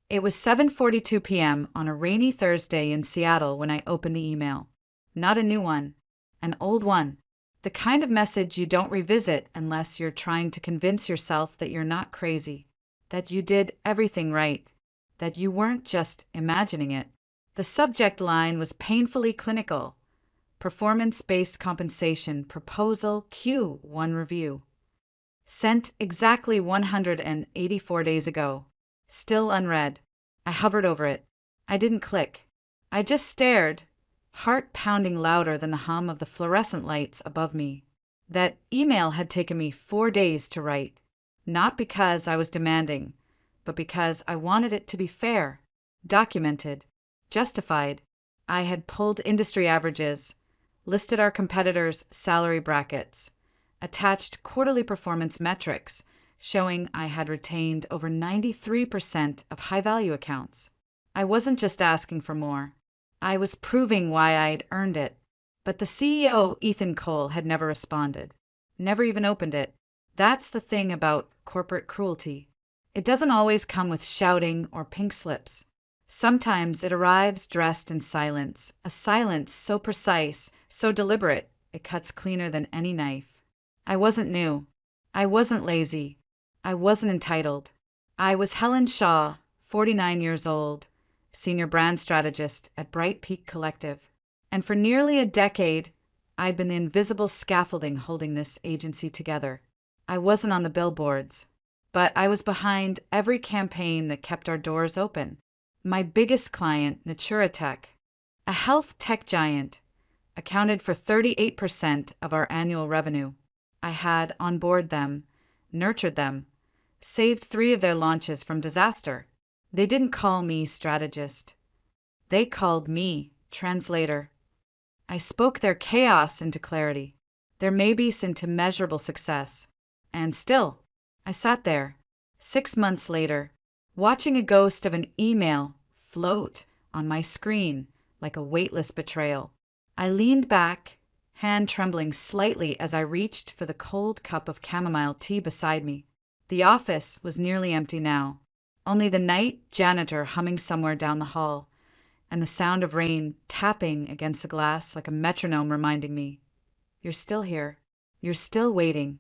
It was 7:42 p.m. on a rainy Thursday in Seattle when I opened the email. Not a new one, an old one. The kind of message you don't revisit unless you're trying to convince yourself that you're not crazy, that you did everything right, that you weren't just imagining it. The subject line was painfully clinical. Performance-based compensation proposal Q1 review. Sent exactly 184 days ago. Still unread. I hovered over it. I didn't click. I just stared, heart pounding louder than the hum of the fluorescent lights above me. That email had taken me 4 days to write. Not because I was demanding, but because I wanted it to be fair, documented, justified. I had pulled industry averages, listed our competitors' salary brackets, attached quarterly performance metrics showing I had retained over 93% of high-value accounts. I wasn't just asking for more. I was proving why I'd earned it. But the CEO, Ethan Cole, had never responded, never even opened it. That's the thing about corporate cruelty. It doesn't always come with shouting or pink slips. Sometimes it arrives dressed in silence, a silence so precise, so deliberate, it cuts cleaner than any knife. I wasn't new. I wasn't lazy. I wasn't entitled. I was Helen Shaw, 49 years old, senior brand strategist at Bright Peak Collective. And for nearly a decade, I'd been the invisible scaffolding holding this agency together. I wasn't on the billboards, but I was behind every campaign that kept our doors open. My biggest client, Naturatech, a health tech giant, accounted for 38% of our annual revenue. I had onboarded them, nurtured them, saved 3 of their launches from disaster. They didn't call me strategist. They called me translator. I spoke their chaos into clarity, their maybes into measurable success. And still, I sat there, 6 months later, watching a ghost of an email float on my screen like a weightless betrayal. I leaned back, hand trembling slightly as I reached for the cold cup of chamomile tea beside me. The office was nearly empty now, only the night janitor humming somewhere down the hall, and the sound of rain tapping against the glass like a metronome reminding me, "You're still here. You're still waiting."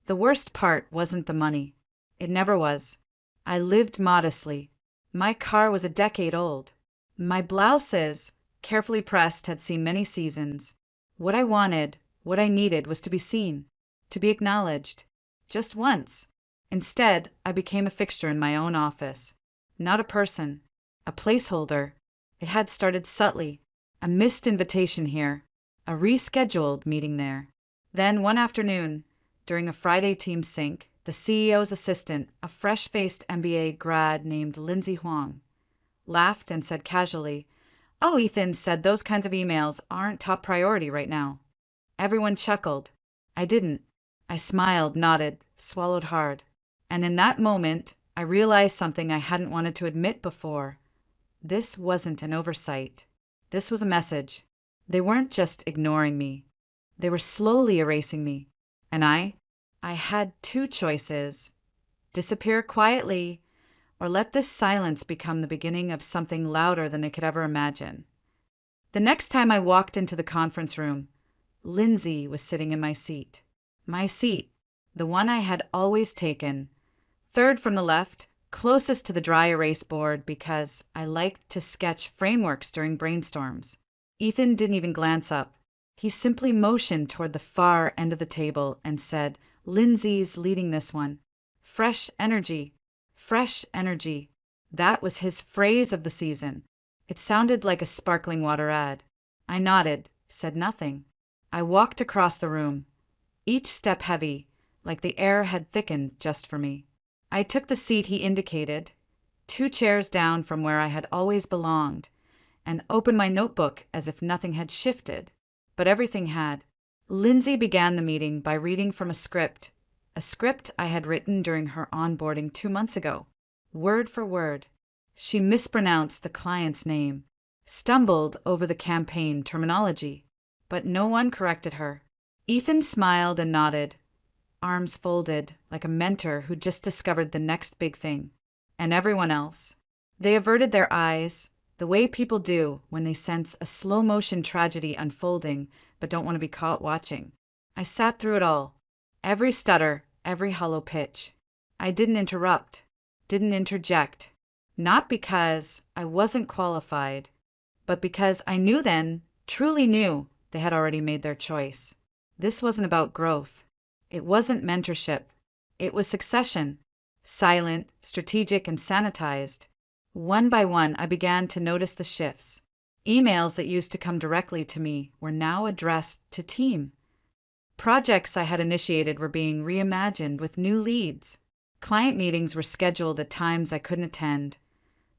The worst part wasn't the money. It never was. I lived modestly. My car was a decade old. My blouses, carefully pressed, had seen many seasons. What I wanted, what I needed was to be seen, to be acknowledged. Just once. Instead, I became a fixture in my own office. Not a person. A placeholder. It had started subtly. A missed invitation here. A rescheduled meeting there. Then one afternoon, during a Friday team sync, the CEO's assistant, a fresh-faced MBA grad named Lindsay Huang, laughed and said casually, "Oh, Ethan said those kinds of emails aren't top priority right now." Everyone chuckled. I didn't. I smiled, nodded, swallowed hard. And in that moment, I realized something I hadn't wanted to admit before. This wasn't an oversight. This was a message. They weren't just ignoring me. They were slowly erasing me. And I had 2 choices. Disappear quietly, or let this silence become the beginning of something louder than they could ever imagine. The next time I walked into the conference room, Lindsay was sitting in my seat. My seat, the one I had always taken, 3rd from the left, closest to the dry erase board because I liked to sketch frameworks during brainstorms. Ethan didn't even glance up. He simply motioned toward the far end of the table and said, "Lindsay's leading this one. Fresh energy. Fresh energy." That was his phrase of the season. It sounded like a sparkling water ad. I nodded, said nothing. I walked across the room, each step heavy, like the air had thickened just for me. I took the seat he indicated, 2 chairs down from where I had always belonged, and opened my notebook as if nothing had shifted. But everything had. Lindsay began the meeting by reading from a script I had written during her onboarding 2 months ago, word for word. She mispronounced the client's name, stumbled over the campaign terminology, but no one corrected her. Ethan smiled and nodded, arms folded, like a mentor who just discovered the next big thing. And everyone else, They averted their eyes, the way people do when they sense a slow-motion tragedy unfolding but don't want to be caught watching. I sat through it all. Every stutter, every hollow pitch. I didn't interrupt, didn't interject. Not because I wasn't qualified, but because I knew then, truly knew, they had already made their choice. This wasn't about growth. It wasn't mentorship. It was succession. Silent, strategic, and sanitized. One by one, I began to notice the shifts. Emails that used to come directly to me were now addressed to team. Projects I had initiated were being reimagined with new leads. Client meetings were scheduled at times I couldn't attend,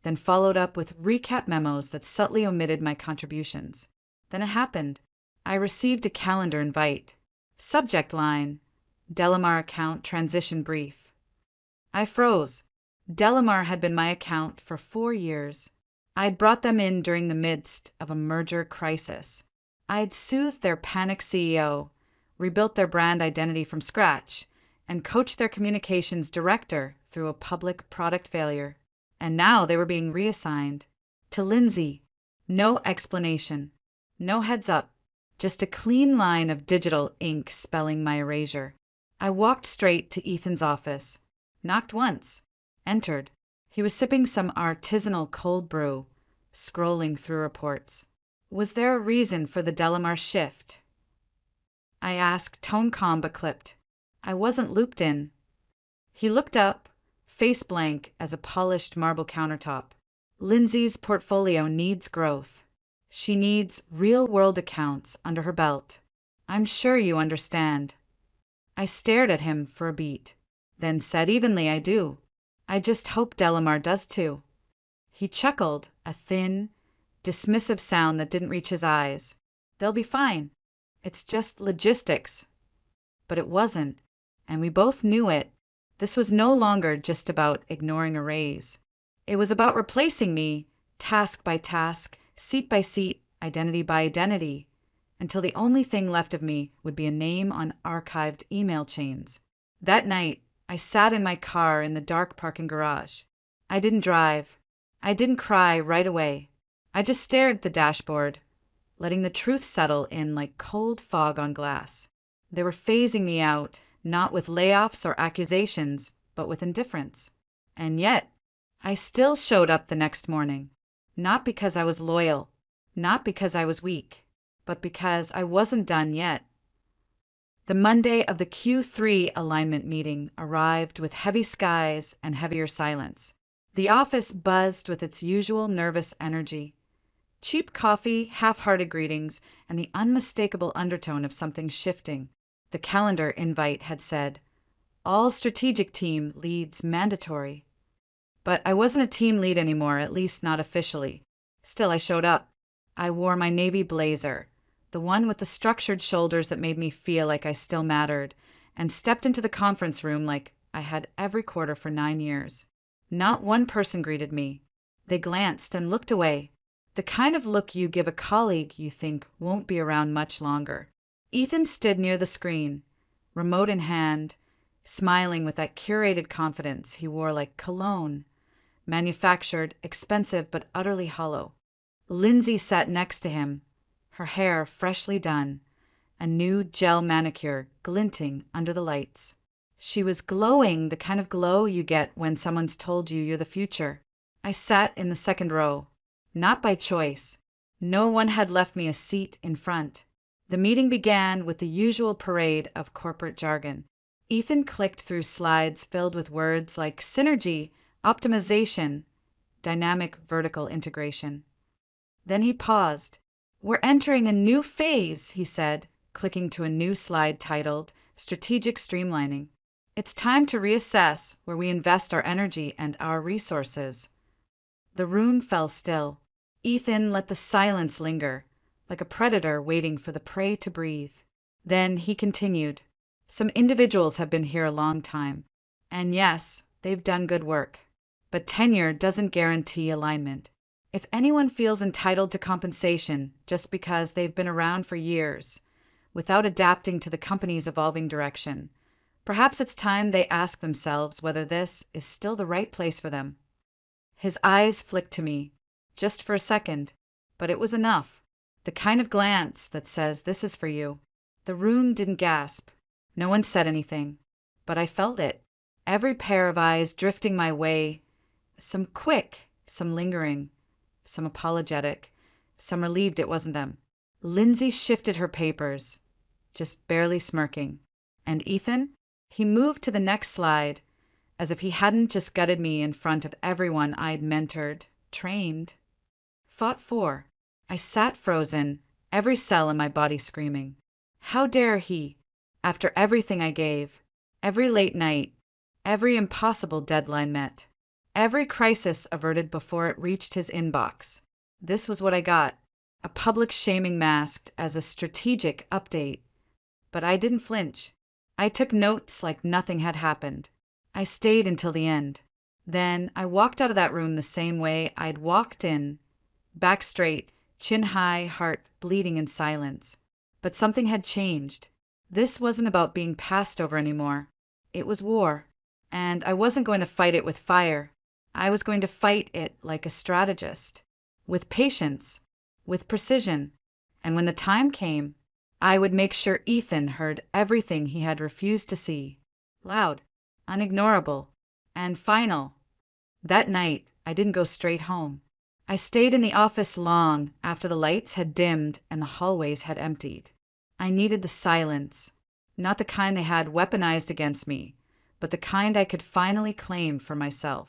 then followed up with recap memos that subtly omitted my contributions. Then it happened. I received a calendar invite. Subject line, Delamar account transition brief. I froze. Delamar had been my account for 4 years. I'd brought them in during the midst of a merger crisis. I'd soothed their panicked CEO, rebuilt their brand identity from scratch, and coached their communications director through a public product failure. And now they were being reassigned to Lindsay. No explanation, no heads up, just a clean line of digital ink spelling my erasure. I walked straight to Ethan's office, knocked once, entered. He was sipping some artisanal cold brew, scrolling through reports. Was there a reason for the Delamar shift? I asked, tone calm but clipped. I wasn't looped in. He looked up, face blank as a polished marble countertop. Lindsay's portfolio needs growth. She needs real-world accounts under her belt. I'm sure you understand. I stared at him for a beat, then said evenly, I do. I just hope Delamar does too. He chuckled, a thin, dismissive sound that didn't reach his eyes. They'll be fine. It's just logistics. But it wasn't, and we both knew it. This was no longer just about ignoring a raise. It was about replacing me, task by task, seat by seat, identity by identity, until the only thing left of me would be a name on archived email chains. That night, I sat in my car in the dark parking garage. I didn't drive. I didn't cry right away. I just stared at the dashboard, letting the truth settle in like cold fog on glass. They were phasing me out, not with layoffs or accusations, but with indifference. And yet, I still showed up the next morning, not because I was loyal, not because I was weak, but because I wasn't done yet. The Monday of the Q3 alignment meeting arrived with heavy skies and heavier silence. The office buzzed with its usual nervous energy. Cheap coffee, half-hearted greetings, and the unmistakable undertone of something shifting. The calendar invite had said, all strategic team leads mandatory. But I wasn't a team lead anymore, at least not officially. Still, I showed up. I wore my navy blazer, the one with the structured shoulders that made me feel like I still mattered, and stepped into the conference room like I had every quarter for 9 years. Not one person greeted me. They glanced and looked away. The kind of look you give a colleague you think won't be around much longer. Ethan stood near the screen, remote in hand, smiling with that curated confidence he wore like cologne, manufactured, expensive but utterly hollow. Lindsay sat next to him, her hair freshly done, a new gel manicure glinting under the lights. She was glowing, the kind of glow you get when someone's told you you're the future. I sat in the second row, not by choice. No one had left me a seat in front. The meeting began with the usual parade of corporate jargon. Ethan clicked through slides filled with words like synergy, optimization, dynamic vertical integration. Then he paused. We're entering a new phase, he said, clicking to a new slide titled Strategic Streamlining. It's time to reassess where we invest our energy and our resources. The room fell still. Ethan let the silence linger, like a predator waiting for the prey to breathe. Then he continued. Some individuals have been here a long time, and yes, they've done good work. But tenure doesn't guarantee alignment. If anyone feels entitled to compensation just because they've been around for years, without adapting to the company's evolving direction, perhaps it's time they ask themselves whether this is still the right place for them. His eyes flicked to me, just for a second, but it was enough. The kind of glance that says, "This is for you." The room didn't gasp. No one said anything, but I felt it. Every pair of eyes drifting my way, some quick, some lingering, some apologetic, some relieved it wasn't them. Lindsay shifted her papers, just barely smirking. And Ethan? He moved to the next slide, as if he hadn't just gutted me in front of everyone I'd mentored, trained, fought for. I sat frozen, every cell in my body screaming. How dare he, after everything I gave, every late night, every impossible deadline met, every crisis averted before it reached his inbox. This was what I got, a public shaming masked as a strategic update. But I didn't flinch. I took notes like nothing had happened. I stayed until the end. Then I walked out of that room the same way I'd walked in, back straight, chin high, heart bleeding in silence. But something had changed. This wasn't about being passed over anymore. It was war. And I wasn't going to fight it with fire. I was going to fight it like a strategist, with patience, with precision. And when the time came, I would make sure Ethan heard everything he had refused to see. Loud, unignorable, and final. That night, I didn't go straight home. I stayed in the office long after the lights had dimmed and the hallways had emptied. I needed the silence, not the kind they had weaponized against me, but the kind I could finally claim for myself.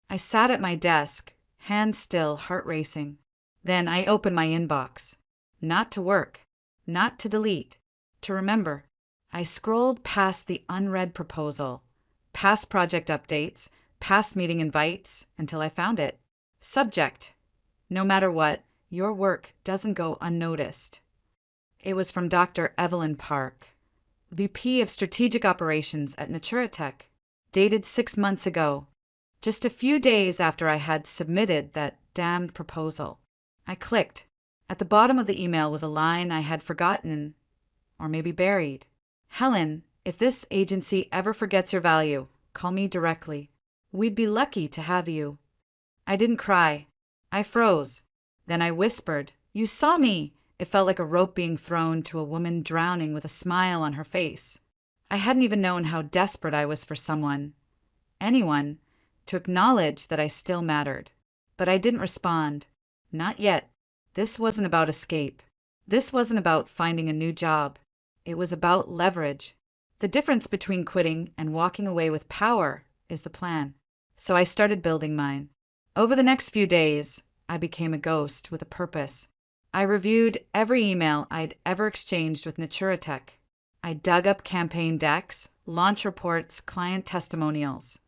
I sat at my desk, hands still, heart racing. Then I opened my inbox. Not to work, not to delete, to remember. I scrolled past the unread proposal, past project updates, past meeting invites, until I found it. Subject: no matter what, your work doesn't go unnoticed. It was from Dr. Evelyn Park, VP of Strategic Operations at Naturatech, dated 6 months ago, just a few days after I had submitted that damned proposal. I clicked. At the bottom of the email was a line I had forgotten, or maybe buried. "Helen, if this agency ever forgets your value, call me directly. We'd be lucky to have you." I didn't cry. I froze. Then I whispered, "You saw me!" It felt like a rope being thrown to a woman drowning with a smile on her face. I hadn't even known how desperate I was for someone, anyone, to acknowledge that I still mattered. But I didn't respond. Not yet. This wasn't about escape. This wasn't about finding a new job. It was about leverage. The difference between quitting and walking away with power is the plan. So I started building mine. Over the next few days, I became a ghost with a purpose. I reviewed every email I'd ever exchanged with Naturatech. I dug up campaign decks, launch reports, client testimonials,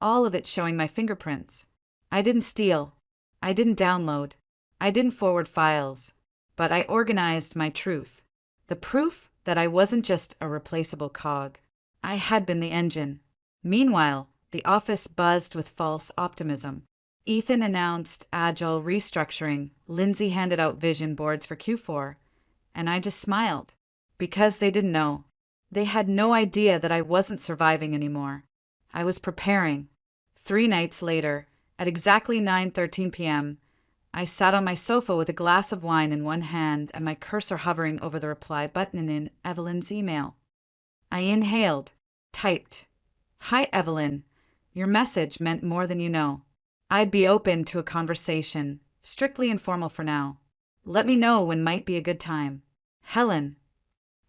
all of it showing my fingerprints. I didn't steal. I didn't download. I didn't forward files. But I organized my truth. The proof that I wasn't just a replaceable cog. I had been the engine. Meanwhile, the office buzzed with false optimism. Ethan announced agile restructuring. Lindsay handed out vision boards for Q4. And I just smiled. Because they didn't know. They had no idea that I wasn't surviving anymore. I was preparing. 3 nights later, at exactly 9:13 p.m., I sat on my sofa with a glass of wine in one hand and my cursor hovering over the reply button in Evelyn's email. I inhaled, typed, "Hi, Evelyn. Your message meant more than you know. I'd be open to a conversation, strictly informal for now. Let me know when might be a good time. Helen."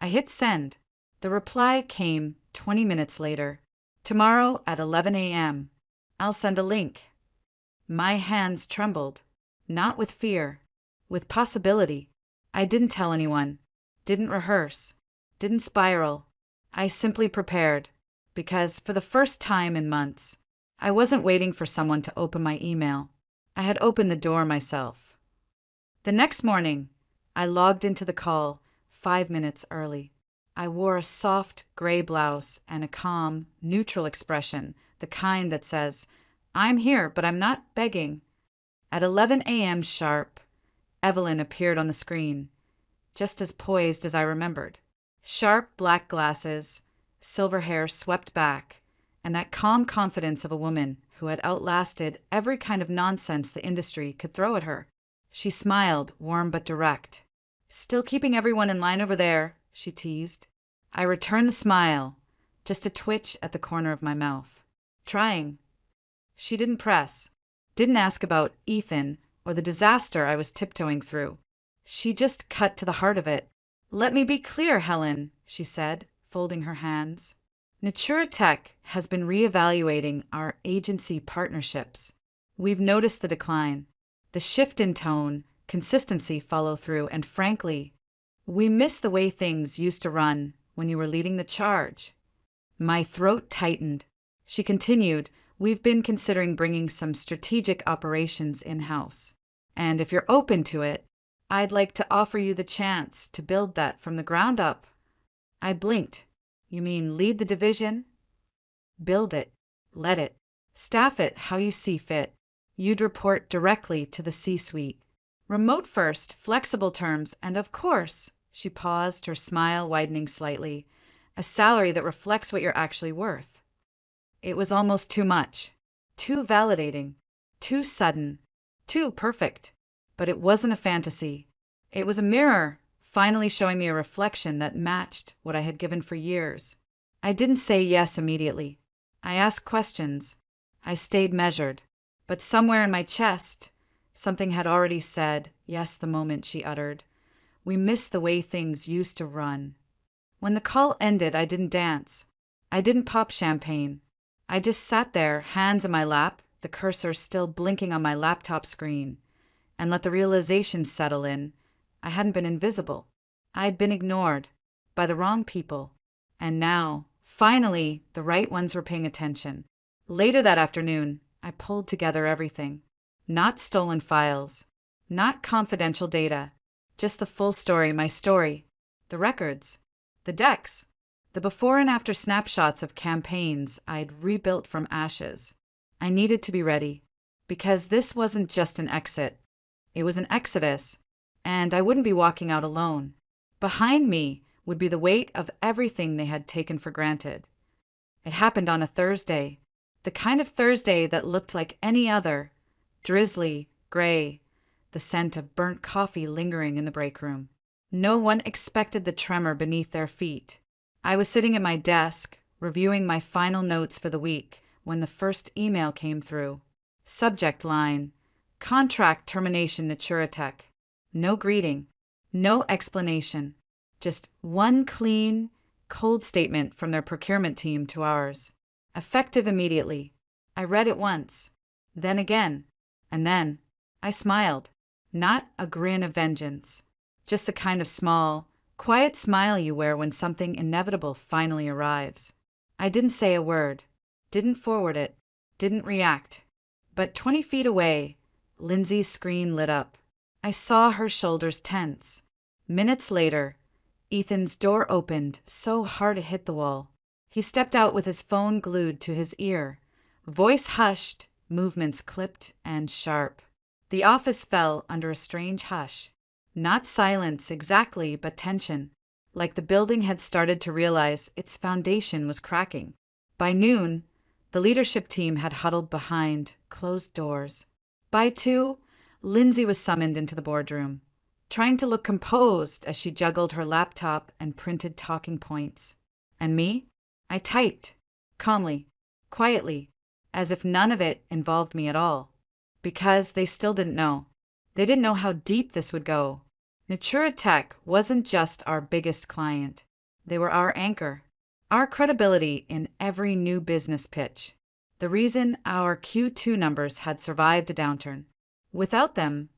I hit send. The reply came 20 minutes later. "Tomorrow at 11 a.m. I'll send a link." My hands trembled. Not with fear, with possibility. I didn't tell anyone, didn't rehearse, didn't spiral. I simply prepared, because for the first time in months, I wasn't waiting for someone to open my email. I had opened the door myself. The next morning, I logged into the call 5 minutes early. I wore a soft gray blouse and a calm, neutral expression, the kind that says, "I'm here, but I'm not begging." At 11 a.m. sharp, Evelyn appeared on the screen, just as poised as I remembered. Sharp black glasses, silver hair swept back, and that calm confidence of a woman who had outlasted every kind of nonsense the industry could throw at her. She smiled, warm but direct. "Still keeping everyone in line over there," she teased. I returned the smile, just a twitch at the corner of my mouth. "Trying." She didn't press, didn't ask about Ethan or the disaster I was tiptoeing through. She just cut to the heart of it. "Let me be clear, Helen," she said, folding her hands. "Natura Tech has been reevaluating our agency partnerships. We've noticed the decline, the shift in tone, consistency, follow through, and frankly, we miss the way things used to run when you were leading the charge." My throat tightened. She continued, "We've been considering bringing some strategic operations in-house. And if you're open to it, I'd like to offer you the chance to build that from the ground up." I blinked. "You mean lead the division?" "Build it, let it, staff it how you see fit. You'd report directly to the C-suite. Remote first, flexible terms, and of course," she paused, her smile widening slightly, "a salary that reflects what you're actually worth." It was almost too much, too validating, too sudden, too perfect. But it wasn't a fantasy. It was a mirror, finally showing me a reflection that matched what I had given for years. I didn't say yes immediately. I asked questions. I stayed measured. But somewhere in my chest, something had already said yes the moment she uttered, "We miss the way things used to run." When the call ended, I didn't dance. I didn't pop champagne. I just sat there, hands in my lap, the cursor still blinking on my laptop screen, and let the realization settle in. I hadn't been invisible. I'd been ignored by the wrong people. And now, finally, the right ones were paying attention. Later that afternoon, I pulled together everything. Not stolen files, not confidential data, just the full story, my story, the records, the decks, the before and after snapshots of campaigns I'd rebuilt from ashes. I needed to be ready, because this wasn't just an exit. It was an exodus, and I wouldn't be walking out alone. Behind me would be the weight of everything they had taken for granted. It happened on a Thursday, the kind of Thursday that looked like any other, drizzly, gray, the scent of burnt coffee lingering in the break room. No one expected the tremor beneath their feet. I was sitting at my desk, reviewing my final notes for the week, when the first email came through. Subject line: Contract termination, Natura Tech. No greeting, no explanation, just one clean, cold statement from their procurement team to ours. Effective immediately. I read it once, then again, and then I smiled. Not a grin of vengeance, just the kind of small, quiet smile you wear when something inevitable finally arrives. I didn't say a word, didn't forward it, didn't react. But 20 feet away, Lindsay's screen lit up. I saw her shoulders tense. Minutes later, Ethan's door opened so hard it hit the wall. He stepped out with his phone glued to his ear. Voice hushed, movements clipped and sharp. The office fell under a strange hush. Not silence exactly, but tension, like the building had started to realize its foundation was cracking. By noon, the leadership team had huddled behind closed doors. By 2, Lindsay was summoned into the boardroom, trying to look composed as she juggled her laptop and printed talking points. And me? I typed, calmly, quietly, as if none of it involved me at all. Because they still didn't know. They didn't know how deep this would go. Natura Tech wasn't just our biggest client. They were our anchor, our credibility in every new business pitch. The reason our Q2 numbers had survived a downturn. Without them,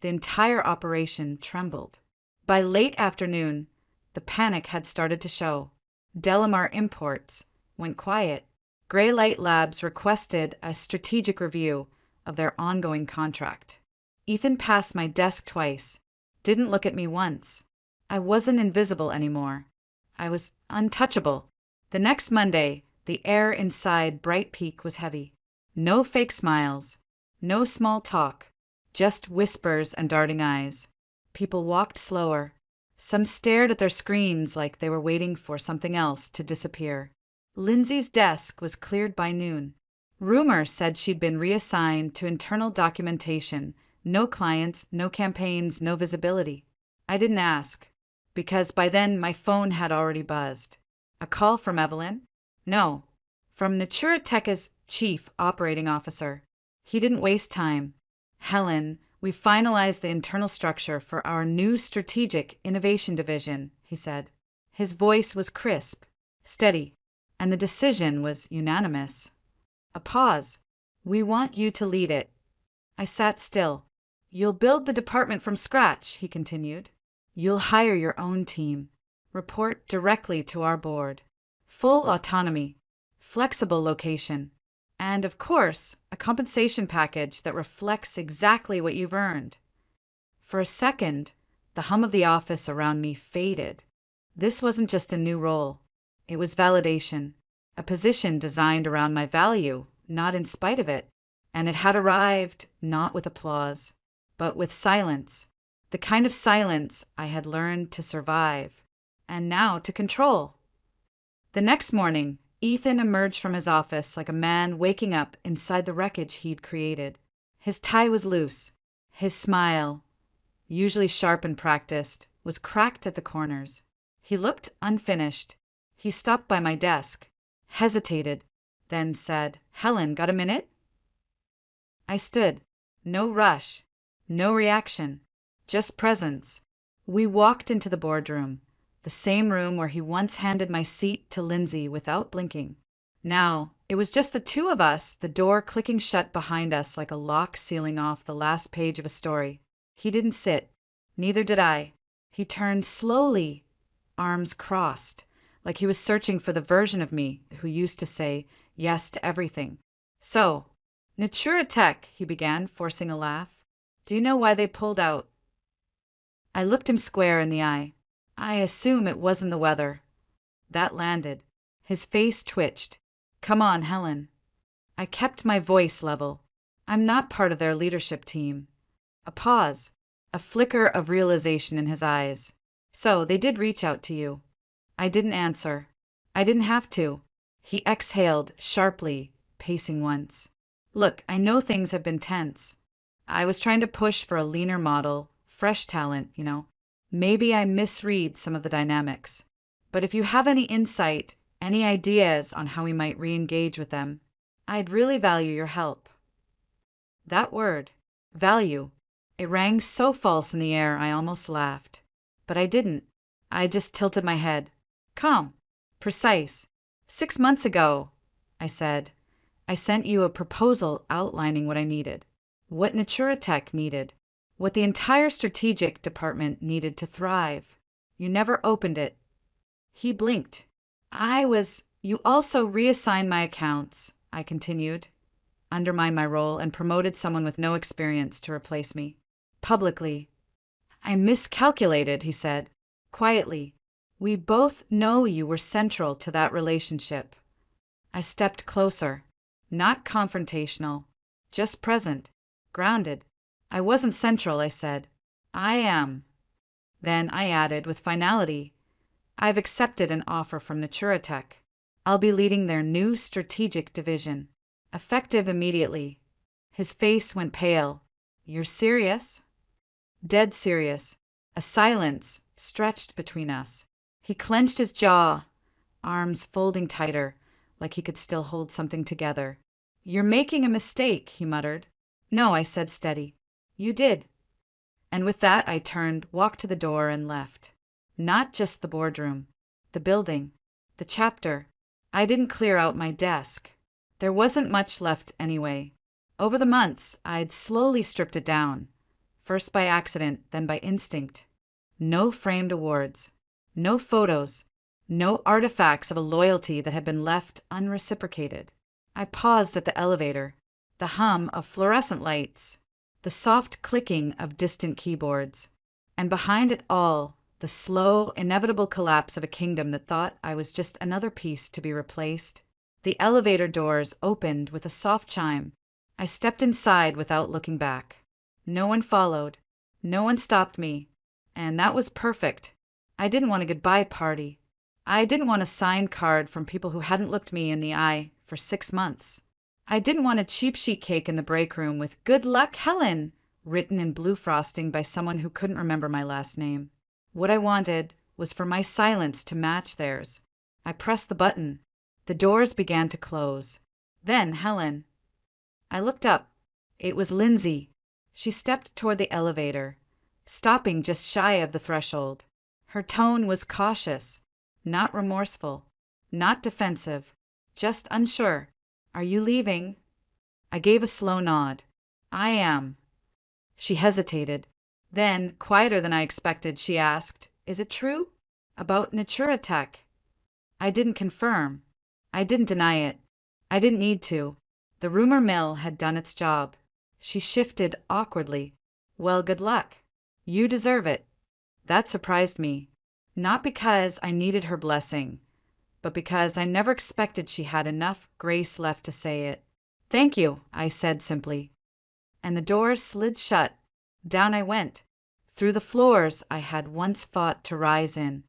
the entire operation trembled. By late afternoon, the panic had started to show. Delamar Imports went quiet. Greylight Labs requested a strategic review of their ongoing contract. Ethan passed my desk twice, didn't look at me once. I wasn't invisible anymore. I was untouchable. The next Monday, the air inside Bright Peak was heavy. No fake smiles, no small talk, just whispers and darting eyes. People walked slower. Some stared at their screens like they were waiting for something else to disappear. Lindsay's desk was cleared by noon. Rumor said she'd been reassigned to internal documentation. No clients, no campaigns, no visibility. I didn't ask, because by then my phone had already buzzed. A call from Evelyn? No, from Naturateca's chief operating officer. He didn't waste time. Helen, we finalized the internal structure for our new strategic innovation division, he said. His voice was crisp, steady, and the decision was unanimous. A pause. We want you to lead it. I sat still. You'll build the department from scratch, he continued. You'll hire your own team. Report directly to our board. Full autonomy. Flexible location. And, of course, a compensation package that reflects exactly what you've earned. For a second, the hum of the office around me faded. This wasn't just a new role. It was validation. A position designed around my value, not in spite of it. And it had arrived not with applause, but with silence. The kind of silence I had learned to survive, and now to control. The next morning, Ethan emerged from his office like a man waking up inside the wreckage he'd created. His tie was loose. His smile, usually sharp and practiced, was cracked at the corners. He looked unfinished. He stopped by my desk, hesitated, then said, "Helen, got a minute?" I stood. No rush, no reaction, just presence. We walked into the boardroom, the same room where he once handed my seat to Lindsay without blinking. Now, it was just the two of us, the door clicking shut behind us like a lock sealing off the last page of a story. He didn't sit. Neither did I. He turned slowly, arms crossed, like he was searching for the version of me who used to say yes to everything. "So, Naturatech," he began, forcing a laugh. "Do you know why they pulled out?" I looked him square in the eye. "I assume it wasn't the weather." That landed. His face twitched. "Come on, Helen." I kept my voice level. "I'm not part of their leadership team." A pause. A flicker of realization in his eyes. "So, they did reach out to you." I didn't answer. I didn't have to. He exhaled sharply, pacing once. "Look, I know things have been tense. I was trying to push for a leaner model, fresh talent, you know. Maybe I misread some of the dynamics. But if you have any insight, any ideas on how we might re-engage with them, I'd really value your help." That word, value, it rang so false in the air I almost laughed. But I didn't. I just tilted my head. "Calm. Precise. 6 months ago," I said, "I sent you a proposal outlining what I needed, what Naturatech needed, what the entire strategic department needed to thrive. You never opened it." He blinked. "You also reassigned my accounts," I continued, undermined my role, and promoted someone with no experience to replace me. Publicly. "I miscalculated," he said, quietly. "We both know you were central to that relationship." I stepped closer. Not confrontational, just present, grounded. "I wasn't central," I said. "I am." Then I added with finality, "I've accepted an offer from Naturatech. I'll be leading their new strategic division, effective immediately." His face went pale. "You're serious?" Dead serious. A silence stretched between us. He clenched his jaw, arms folding tighter, like he could still hold something together. "You're making a mistake," he muttered. "No," I said, steady. "You did." And with that I turned, walked to the door, and left. Not just the boardroom. The building. The chapter. I didn't clear out my desk. There wasn't much left anyway. Over the months, I'd slowly stripped it down. First by accident, then by instinct. No framed awards. No photos. No artifacts of a loyalty that had been left unreciprocated. I paused at the elevator. The hum of fluorescent lights. The soft clicking of distant keyboards. And behind it all, the slow, inevitable collapse of a kingdom that thought I was just another piece to be replaced. The elevator doors opened with a soft chime. I stepped inside without looking back. No one followed. No one stopped me. And that was perfect. I didn't want a goodbye party. I didn't want a signed card from people who hadn't looked me in the eye for 6 months. I didn't want a cheap sheet cake in the break room with "Good luck, Helen" written in blue frosting by someone who couldn't remember my last name. What I wanted was for my silence to match theirs. I pressed the button. The doors began to close. Then Helen. I looked up. It was Lindsay. She stepped toward the elevator, stopping just shy of the threshold. Her tone was cautious, not remorseful, not defensive, just unsure. "Are you leaving?" I gave a slow nod. "I am." She hesitated. Then, quieter than I expected, she asked, "Is it true? About Naturatech?" I didn't confirm. I didn't deny it. I didn't need to. The rumor mill had done its job. She shifted awkwardly. "Well, good luck. You deserve it." That surprised me. Not because I needed her blessing, but because I never expected she had enough grace left to say it. "Thank you," I said simply. And the door slid shut. Down I went, through the floors I had once fought to rise in,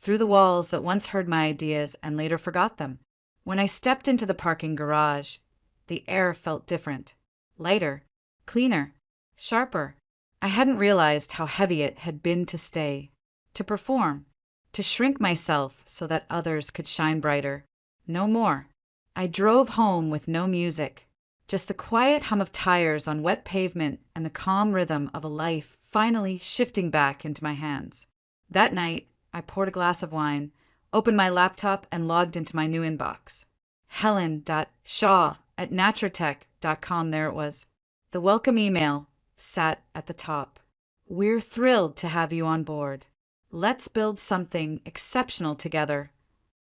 through the walls that once heard my ideas and later forgot them. When I stepped into the parking garage, the air felt different, lighter, cleaner, sharper. I hadn't realized how heavy it had been to stay, to perform, to shrink myself so that others could shine brighter. No more. I drove home with no music, just the quiet hum of tires on wet pavement and the calm rhythm of a life finally shifting back into my hands. That night, I poured a glass of wine, opened my laptop, and logged into my new inbox. helen.shaw@natratech.com, there it was. The welcome email sat at the top. "We're thrilled to have you on board. Let's build something exceptional together."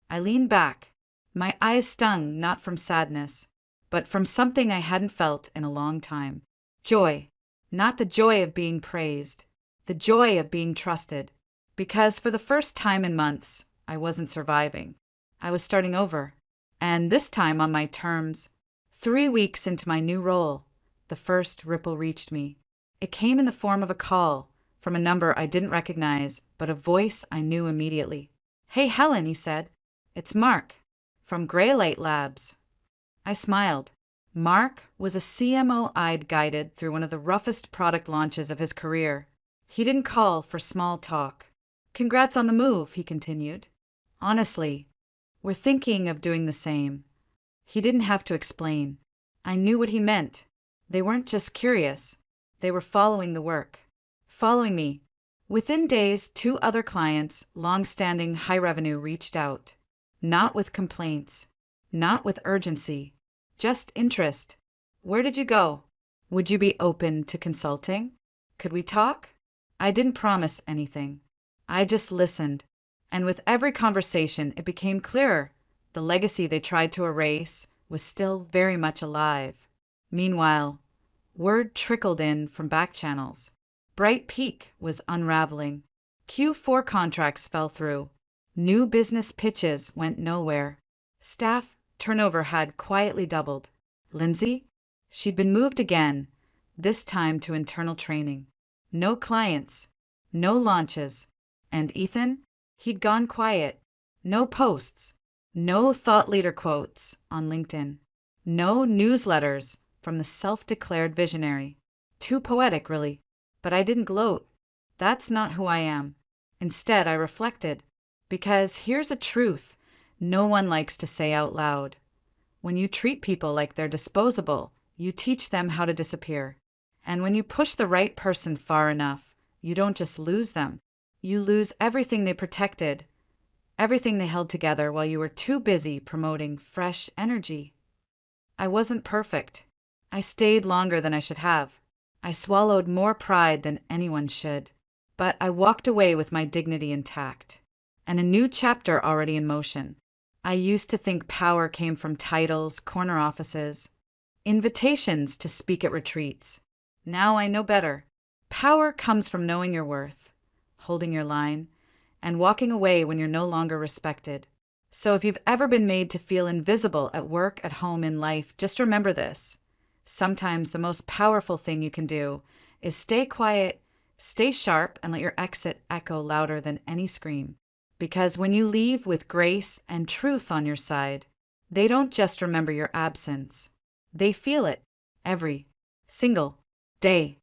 I leaned back. My eyes stung not from sadness, but from something I hadn't felt in a long time. Joy. Not the joy of being praised, the joy of being trusted. Because for the first time in months, I wasn't surviving. I was starting over. And this time on my terms. 3 weeks into my new role, the first ripple reached me. It came in the form of a call from a number I didn't recognize, but a voice I knew immediately. "Hey, Helen," he said. "It's Mark, from Greylight Labs." I smiled. Mark was a CMO I'd guided through one of the roughest product launches of his career. He didn't call for small talk. "Congrats on the move," he continued. "Honestly, we're thinking of doing the same." He didn't have to explain. I knew what he meant. They weren't just curious. They were following the work. Following me. Within days, 2 other clients, long-standing high revenue, reached out. Not with complaints. Not with urgency. Just interest. "Where did you go? Would you be open to consulting? Could we talk?" I didn't promise anything. I just listened. And with every conversation, it became clearer. The legacy they tried to erase was still very much alive. Meanwhile, word trickled in from back channels. Bright Peak was unraveling. Q4 contracts fell through. New business pitches went nowhere. Staff turnover had quietly doubled. Lindsay? She'd been moved again, this time to internal training. No clients. No launches. And Ethan? He'd gone quiet. No posts. No thought leader quotes on LinkedIn. No newsletters from the self-declared visionary. Too poetic, really. But I didn't gloat. That's not who I am. Instead, I reflected. Because here's a truth no one likes to say out loud. When you treat people like they're disposable, you teach them how to disappear. And when you push the right person far enough, you don't just lose them. You lose everything they protected, everything they held together while you were too busy promoting fresh energy. I wasn't perfect. I stayed longer than I should have. I swallowed more pride than anyone should. But I walked away with my dignity intact, and a new chapter already in motion. I used to think power came from titles, corner offices, invitations to speak at retreats. Now I know better. Power comes from knowing your worth, holding your line, and walking away when you're no longer respected. So if you've ever been made to feel invisible at work, at home, in life, just remember this. Sometimes the most powerful thing you can do is stay quiet, stay sharp, and let your exit echo louder than any scream. Because when you leave with grace and truth on your side, they don't just remember your absence. They feel it every single day.